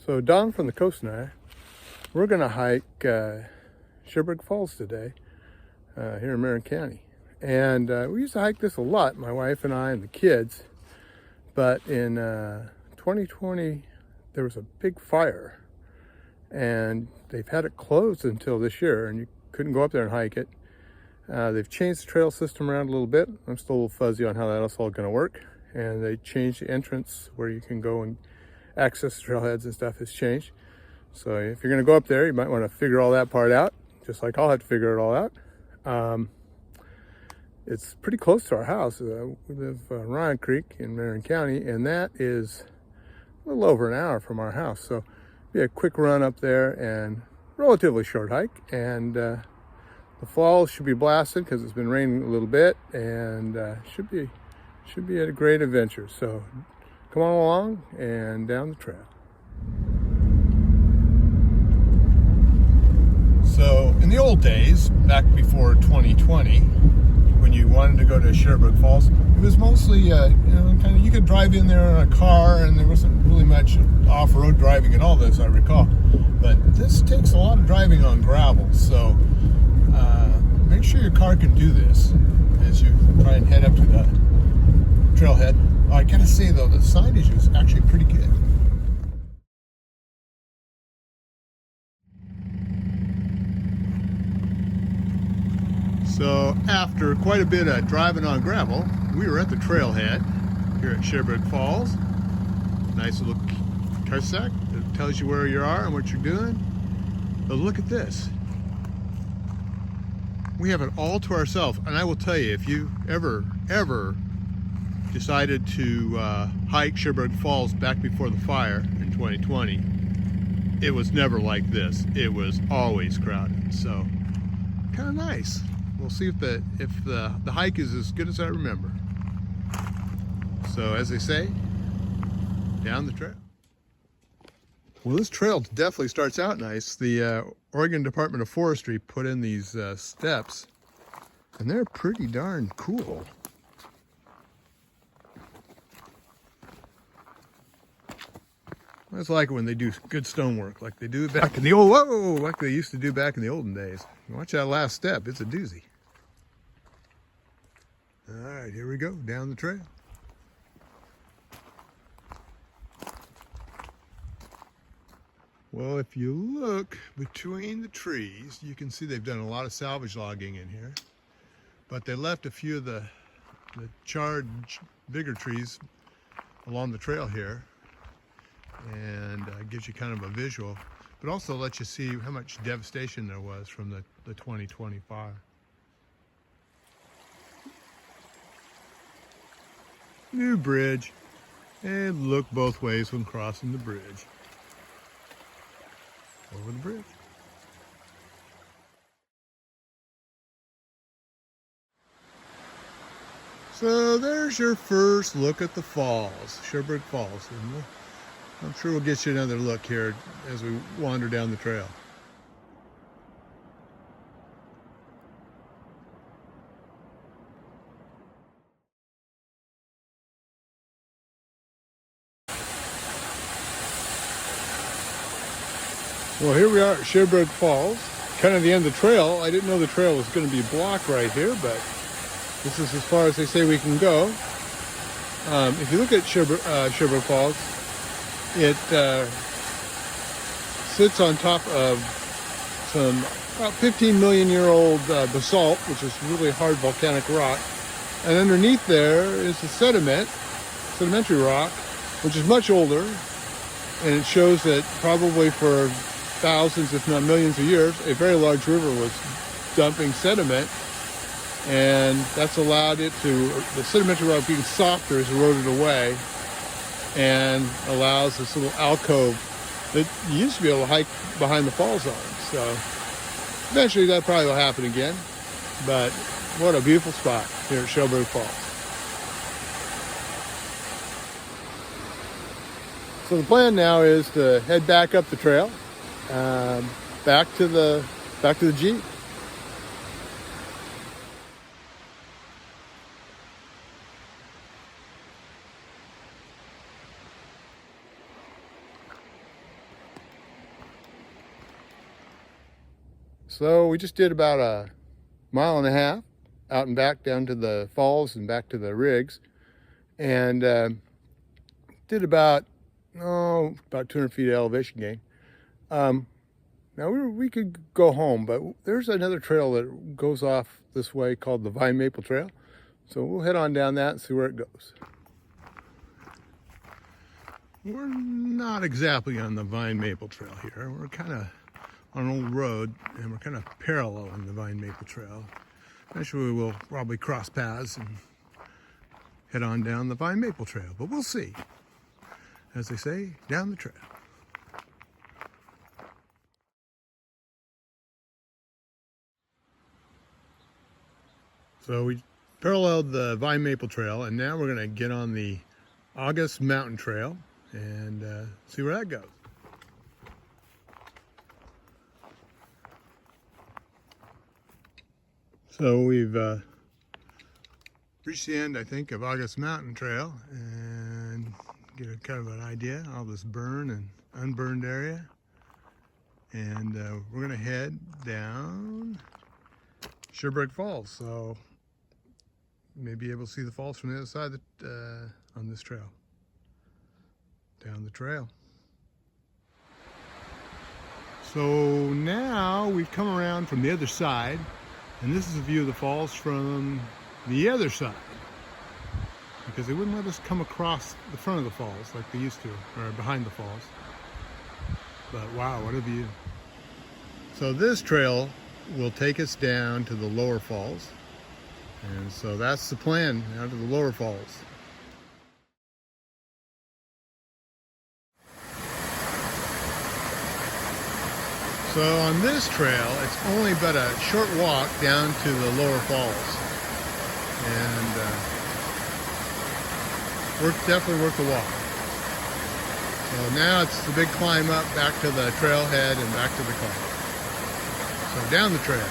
So Don from the coast and I, we're going to hike Shellburg Falls today here in Marion County. And we used to hike this a lot, my wife and I and the kids. But in 2020, there was a big fire. And they've had it closed until this year, and you couldn't go up there and hike it. They've changed the trail system around a little bit. I'm still a little fuzzy on how that's all going to work. And they changed the entrance where you can go and access the trailheads and stuff has changed. So if you're going to go up there, you might want to figure all that part out, just like I'll have to figure it all out. It's pretty close to our house. We live on Ryan Creek in Marion County, and that is a little over an hour from our house. So it'll be a quick run up there and relatively short hike. And the falls should be blasted because it's been raining a little bit, and should be a great adventure. So come on along and down the trail. So in the old days, back before 2020, when you wanted to go to Shellburg Falls, it was mostly, you could drive in there in a car, and there wasn't really much off-road driving and all this, I recall. But this takes a lot of driving on gravel, so make sure your car can do this as you try and head up to the trailhead. I gotta say though, the signage is actually pretty good. So after quite a bit of driving on gravel, we were at the trailhead here at Shellburg Falls. Nice little cul-de-sac that tells you where you are and what you're doing. But look at this. We have it all to ourselves. And I will tell you, if you ever decided to hike Shellburg Falls back before the fire in 2020, it was never like this. It was always crowded. So kind of nice. We'll see if the hike is as good as I remember. So as they say, down the trail. Well, this trail definitely starts out nice. The Oregon Department of Forestry put in these steps, and they're pretty darn cool. I just like it when they do good stonework, like they do back in the like they used to do back in the olden days. Watch that last step, it's a doozy. All right, here we go, down the trail. Well, if you look between the trees, you can see they've done a lot of salvage logging in here, but they left a few of the charred, bigger trees along the trail here, and gives you kind of a visual, but also lets you see how much devastation there was from the 2020 fire. New bridge, and look both ways when crossing the bridge. Over the bridge. So there's your first look at the falls, Shellburg Falls. And I'm sure we'll get you another look here as we wander down the trail. Well, here we are at Shellburg Falls, kind of the end of the trail. I didn't know the trail was going to be blocked right here, but this is as far as they say we can go. If you look at Shellburg Falls, it sits on top of some about 15 million year old basalt, which is really hard volcanic rock. And underneath there is the sedimentary rock, which is much older. And it shows that probably for thousands, if not millions of years, a very large river was dumping sediment, and that's allowed it to, the sedimentary rock being softer is eroded away and allows this little alcove that you used to be able to hike behind the falls on. So eventually that probably will happen again, but what a beautiful spot here at Shellburg Falls. So the plan now is to head back up the trail, back to the Jeep. So we just did about a mile and a half out and back down to the falls and back to the rigs, and did about 200 feet of elevation gain. Now we could go home, but there's another trail that goes off this way called the Vine Maple Trail. So we'll head on down that and see where it goes. We're not exactly on the Vine Maple Trail here. We're kind of on an old road, and we're kind of paralleling the Vine Maple Trail. Eventually we'll probably cross paths and head on down the Vine Maple Trail, but we'll see. As they say, down the trail. So we paralleled the Vine Maple Trail, and now we're going to get on the August Mountain Trail and see where that goes. So we've reached the end, I think, of August Mountain Trail, and get a kind of an idea of all this burned and unburned area. And we're going to head down Shellburg Falls, so you may be able to see the falls from the other side on this trail, down the trail. So now we've come around from the other side, and this is a view of the falls from the other side, because they wouldn't let us come across the front of the falls like they used to, or behind the falls. But wow, what a view. So this trail will take us down to the lower falls, and so that's the plan, down to the lower falls. So on this trail, it's only but a short walk down to the lower falls, and definitely worth the walk. So now it's the big climb up back to the trailhead and back to the car. So down the trail.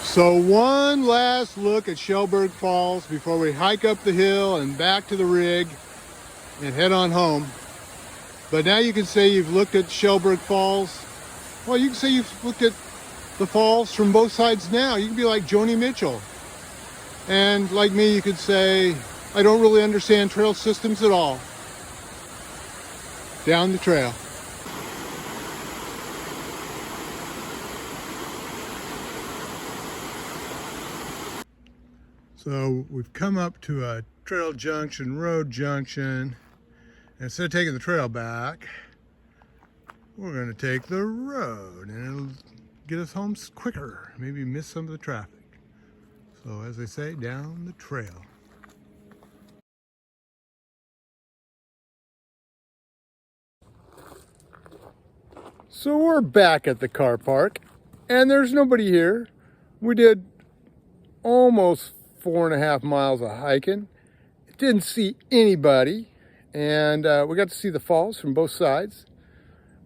So one last look at Shellburg Falls before we hike up the hill and back to the rig and head on home. But now you can say you've looked at Shellburg Falls. Well, you can say you've looked at the falls from both sides now. You can be like Joni Mitchell. And like me, you could say, I don't really understand trail systems at all. Down the trail. So we've come up to a trail junction, road junction. And instead of taking the trail back, we're going to take the road, and it'll get us home quicker. Maybe miss some of the traffic. So as they say, down the trail. So we're back at the car park, and there's nobody here. We did almost 4.5 miles of hiking. Didn't see anybody, and we got to see the falls from both sides.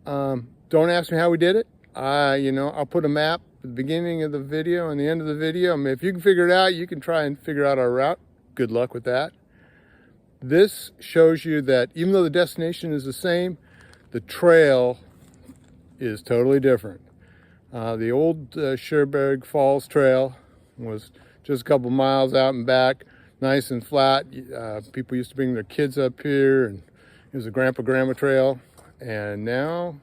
Don't ask me how we did it. I'll put a map at the beginning of the video and the end of the video. I mean, if you can figure it out, you can try and figure out our route. Good luck with that. This shows you that even though the destination is the same, the trail is totally different. The old Shellburg Falls Trail was just a couple miles out and back, nice and flat. People used to bring their kids up here, and it was a grandpa-grandma trail. And now,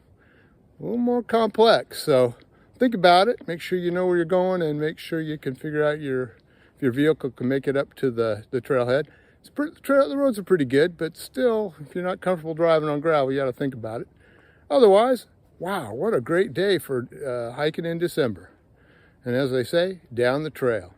a little more complex. So think about it. Make sure you know where you're going, and make sure you can figure out if your vehicle can make it up to the trailhead. The roads are pretty good, but still, if you're not comfortable driving on gravel, you got to think about it. Otherwise, wow, what a great day for hiking in December. And as they say, down the trail.